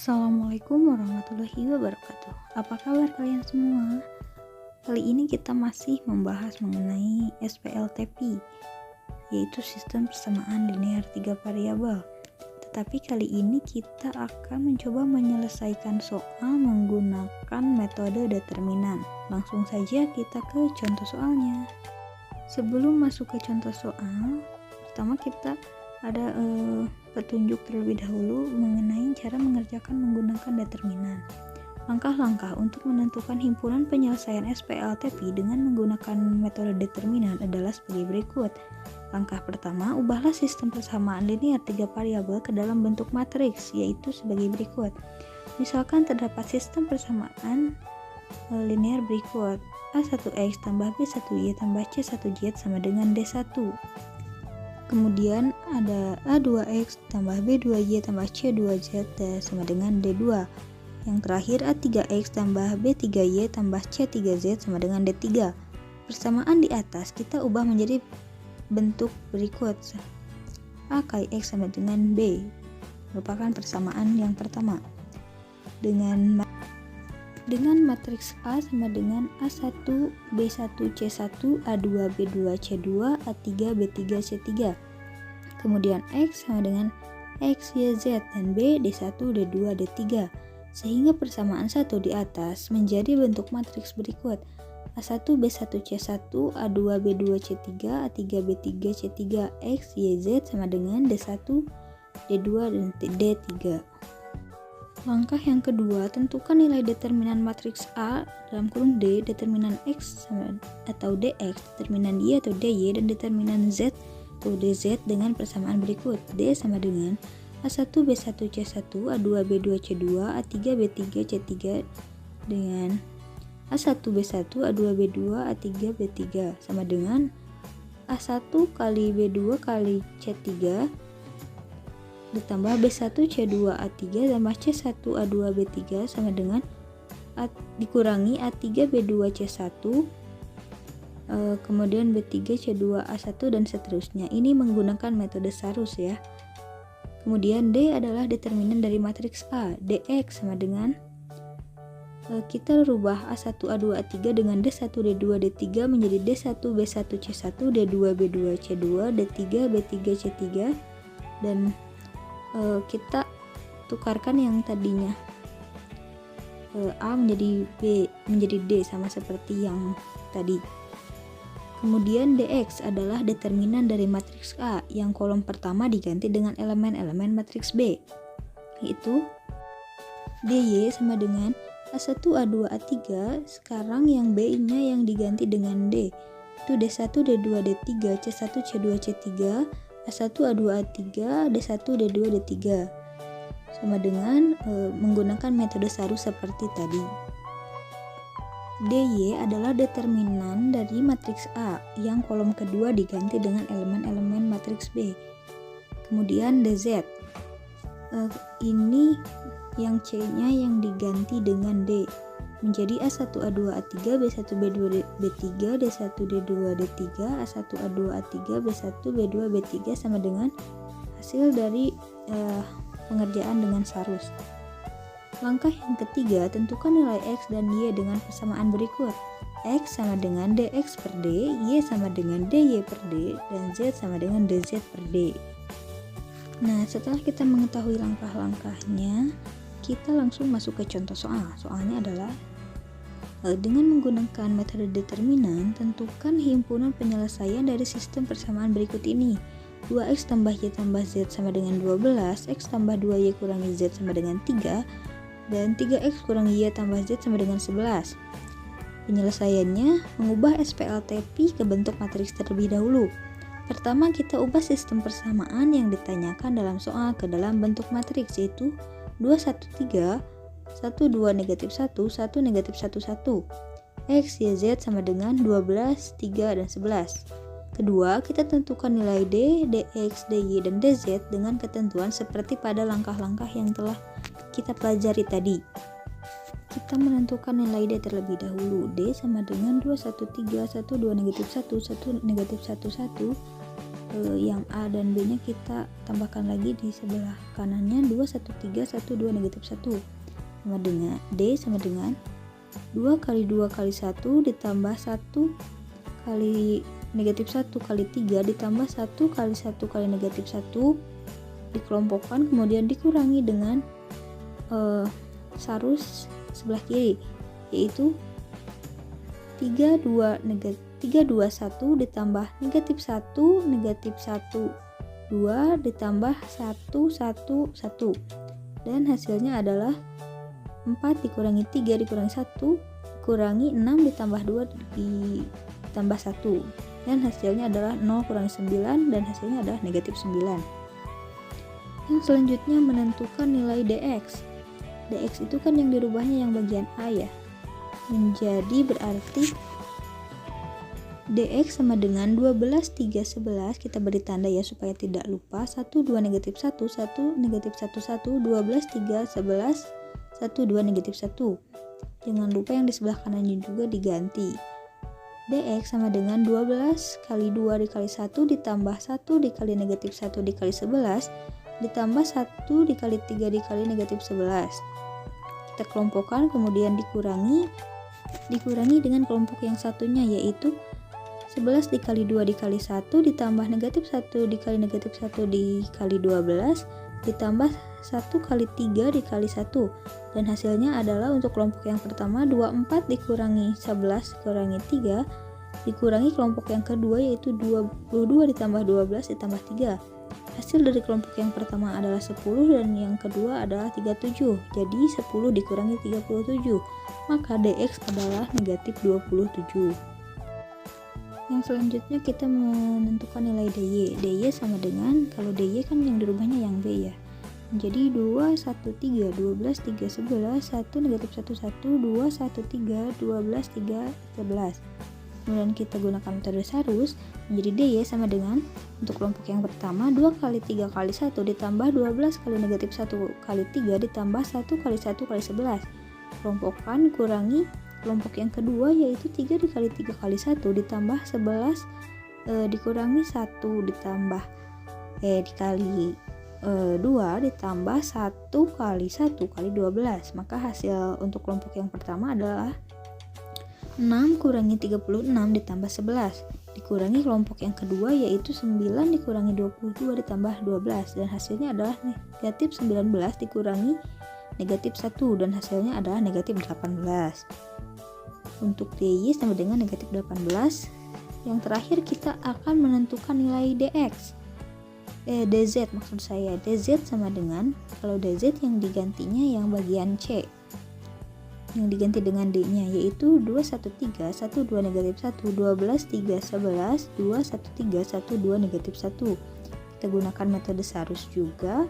Assalamualaikum warahmatullahi wabarakatuh. Apa kabar kalian semua? Kali ini kita masih membahas mengenai SPLTP, yaitu sistem persamaan linear 3 variabel. Tetapi kali ini kita akan mencoba menyelesaikan soal menggunakan metode determinan. Langsung saja kita ke contoh soalnya. Sebelum masuk ke contoh soal, pertama kita ada petunjuk terlebih dahulu mengenai cara mengerjakan menggunakan determinan. Langkah-langkah untuk menentukan himpunan penyelesaian SPLTP dengan menggunakan metode determinan adalah sebagai berikut. Langkah pertama, ubahlah sistem persamaan linear 3 variabel ke dalam bentuk matriks, yaitu sebagai berikut. Misalkan terdapat sistem persamaan linear berikut: A1X tambah B1Y tambah C1Z sama dengan D1. Kemudian ada A2X tambah B2Y tambah C2Z sama dengan D2. Yang terakhir A3X tambah B3Y tambah C3Z sama dengan D3. Persamaan di atas kita ubah menjadi bentuk berikut. A kali X sama dengan B merupakan persamaan yang pertama. Dengan matriks A sama dengan A1 B1 C1 A2 B2 C2 A3 B3 C3. Kemudian X sama dengan X Y Z dan B D1 D2 D3. Sehingga persamaan 1 di atas menjadi bentuk matriks berikut: A1 B1 C1 A2 B2 C3 A3 B3 C3 X Y Z sama dengan D1 D2 dan D3. Langkah yang kedua, tentukan nilai determinan matriks A dalam kurung D, determinan X atau DX, determinan Y atau DY, dan determinan Z atau DZ dengan persamaan berikut. D sama dengan A1 B1 C1 A2 B2 C2 A3 B3 C3 dengan A1 B1 A2 B2 A3 B3 sama dengan A1 kali B2 kali C3 ditambah B1 C2 A3 tambah C1 A2 B3 sama dengan dikurangi A3 B2 C1 kemudian B3 C2 A1 dan seterusnya. Ini menggunakan metode Sarus ya. Kemudian D adalah determinan dari matriks A. DX sama dengan kita rubah A1 A2 A3 dengan D1 D2 D3 menjadi D1 B1 C1 D2 B2 C2 D3 B3 C3 dan kita tukarkan yang tadinya A menjadi B menjadi D sama seperti yang tadi. Kemudian DX adalah determinan dari matriks A yang kolom pertama diganti dengan elemen-elemen matriks B, yaitu DY sama dengan A1 A2 A3. Sekarang yang B-nya yang diganti dengan D, itu D1 D2 D3 C1 C2 C3 A1 A2 A3 D1 D2 D3 sama dengan menggunakan metode Sarus seperti tadi. DY adalah determinan dari matriks A yang kolom kedua diganti dengan elemen-elemen matriks B. Kemudian DZ, ini yang C-nya yang diganti dengan D menjadi A1 A2 A3 B1 B2 B3 D1 D2 D3 A1 A2 A3 B1 B2 B3 sama dengan hasil dari pengerjaan dengan Sarus. Langkah yang ketiga, tentukan nilai X dan Y dengan persamaan berikut. X sama dengan DX per D, Y sama dengan DY per D, dan Z sama dengan DZ per D. Nah, setelah kita mengetahui langkah-langkahnya, kita langsung masuk ke contoh soal. Soalnya adalah dengan menggunakan metode determinan, tentukan himpunan penyelesaian dari sistem persamaan berikut ini. 2X tambah Y tambah Z sama dengan 12, X tambah 2Y kurangi Z sama dengan 3, dan 3X kurang Y tambah Z sama dengan 11. Penyelesaiannya, mengubah SPLTP ke bentuk matriks terlebih dahulu. Pertama, kita ubah sistem persamaan yang ditanyakan dalam soal ke dalam bentuk matriks, yaitu 2, 1, 3, 1, 2, negatif 1, 1, negatif 1, 1. X, Y, Z sama dengan 12, 3, dan 11. Kedua, kita tentukan nilai D, DX, DY, dan DZ dengan ketentuan seperti pada langkah-langkah yang telah kita pelajari tadi. Kita menentukan nilai D terlebih dahulu. D sama dengan 2, 1, 3, 1, 2, negatif 1, 1, negatif 1, 1. yang A dan B nya kita tambahkan lagi di sebelah kanannya. 2, 1, 3, 1, 2, negatif 1 sama dengan D sama dengan 2 kali 2 kali 1 ditambah 1 kali negatif 1 kali 3 ditambah 1 kali 1 kali negatif 1 dikelompokkan kemudian dikurangi dengan sarus sebelah kiri, yaitu 3, 2, 1 ditambah negatif 1 negatif 1 2 ditambah 1 1 1 dan hasilnya adalah 4 dikurangi 3 dikurangi 1 dikurangi 6 ditambah 2 ditambah 1 dan hasilnya adalah 0 kurangi 9 dan hasilnya adalah negatif 9. Yang selanjutnya menentukan nilai dx. Dx itu kan yang dirubahnya yang bagian A ya, menjadi berarti dx sama dengan 12, 3, 11, kita beri tanda ya supaya tidak lupa, 1, 2, negatif 1, 1, negatif 1, 1, 12, 3, 11, 1, 2, negatif 1. Jangan lupa yang di sebelah kanannya juga diganti. Dx sama dengan 12 kali 2 dikali 1 ditambah 1 dikali negatif 1 dikali 11 ditambah 1 dikali 3 dikali negatif 11. Kita kelompokkan kemudian dikurangi dengan kelompok yang satunya, yaitu 11 dikali 2 dikali 1 ditambah negatif 1 dikali negatif 1 dikali 12 ditambah 1 kali 3 dikali 1 dan hasilnya adalah untuk kelompok yang pertama 24 dikurangi 11 dikurangi 3 dikurangi kelompok yang kedua yaitu 22 ditambah 12 ditambah 3. Hasil dari kelompok yang pertama adalah 10 dan yang kedua adalah 37. Jadi 10 dikurangi 37, maka dx adalah negatif 27. Yang selanjutnya kita menentukan nilai dy. Dy sama dengan, kalau dy kan yang dirubahnya yang b ya. Jadi 2, 1, 3, 12, 3, 11, 1, negatif 1, 1, 2, 1, 3, 12, 3, 11. Kemudian kita gunakan metode sarus, menjadi dy sama dengan, untuk kelompok yang pertama 2 kali 3 kali 1 ditambah 12 kali negatif 1 kali 3 ditambah 1 kali 1 kali 11. Kelompokkan kurangi kelompok yang kedua yaitu 3 dikali 3 kali 1 ditambah 11 dikurangi 1 ditambah dikali 2 ditambah 1 kali 1 kali 12. Maka hasil untuk kelompok yang pertama adalah 6 kurangi 36 ditambah 11 dikurangi kelompok yang kedua yaitu 9 dikurangi 22 ditambah 12 dan hasilnya adalah negatif 19 dikurangi negatif 1 dan hasilnya adalah negatif 18. Untuk dy sama dengan negatif 18. Yang terakhir kita akan menentukan nilai dx. Dz maksud saya. Dz sama dengan, kalau dz yang digantinya yang bagian C, yang diganti dengan d nya yaitu 2, 1, 3, 1, 2, negatif 1, 12, 3, 11, 2, 1, 3, 1, 2, negatif 1. Kita gunakan metode sarus juga.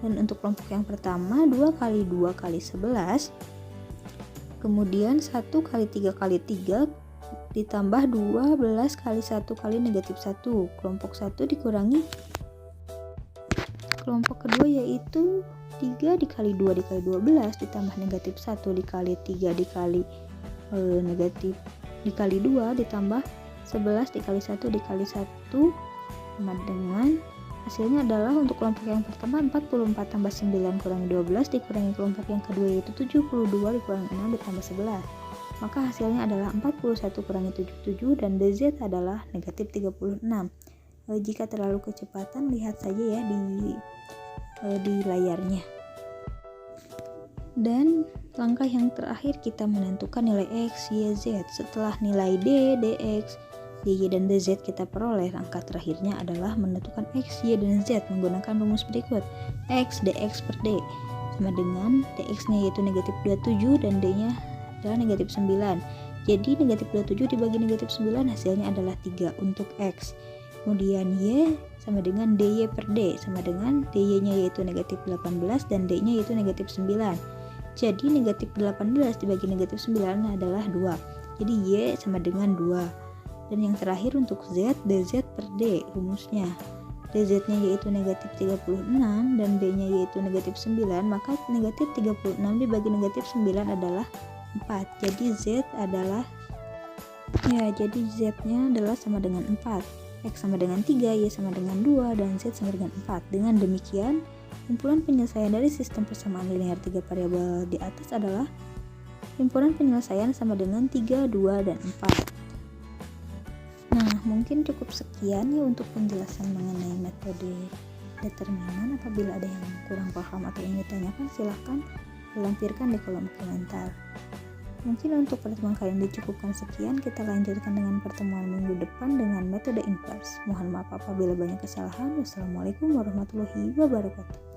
Dan untuk kelompok yang pertama 2 kali 2 kali 11 kemudian 1 kali 3 kali 3 ditambah 12 kali 1 kali negatif 1. Kelompok 1 dikurangi kelompok kedua yaitu 3 dikali 2 dikali 12 ditambah negatif 1 dikali 3 dikali negatif dikali 2 ditambah 11 dikali 1 dikali 1 sama dengan hasilnya adalah untuk kelompok yang pertama 44 tambah 9 kurangi 12 dikurangi kelompok yang kedua yaitu 72 dikurangi 6 ditambah 11. Maka hasilnya adalah 41 kurangi 77 dan dz adalah negatif 36. Jika terlalu kecepatan lihat saja ya di layarnya. Dan langkah yang terakhir kita menentukan nilai x, y, z. Setelah nilai d, dx, dy, dan dz kita peroleh, langkah terakhirnya adalah menentukan x, y, dan z menggunakan rumus berikut. X dx per d sama dengan dx nya yaitu negatif 27 dan d nya adalah negatif 9. Jadi negatif 27 dibagi negatif 9 hasilnya adalah 3 untuk x. Kemudian y sama dengan dy per d sama dengan dy nya yaitu negatif 18 dan d nya yaitu negatif 9. Jadi negatif 18 dibagi negatif 9 adalah 2. Jadi y sama dengan 2. Dan yang terakhir untuk z, dz per d rumusnya. dz nya yaitu negatif 36 dan d nya yaitu negatif 9, maka negatif 36 dibagi negatif 9 adalah 4. Jadi z nya adalah sama dengan 4. X sama dengan 3, Y sama dengan 2, dan Z sama dengan 4. Dengan demikian, himpunan penyelesaian dari sistem persamaan linear 3 variabel di atas adalah himpunan penyelesaian sama dengan 3, 2, dan 4. Nah, mungkin cukup sekian ya untuk penjelasan mengenai metode determinan. Apabila ada yang kurang paham atau ingin ditanyakan, silahkan lampirkan di kolom komentar. Mungkin untuk pertemuan kali ini dicukupkan sekian. Kita lanjutkan dengan pertemuan minggu depan dengan metode inverse. Mohon maaf apabila banyak kesalahan. Wassalamualaikum warahmatullahi wabarakatuh.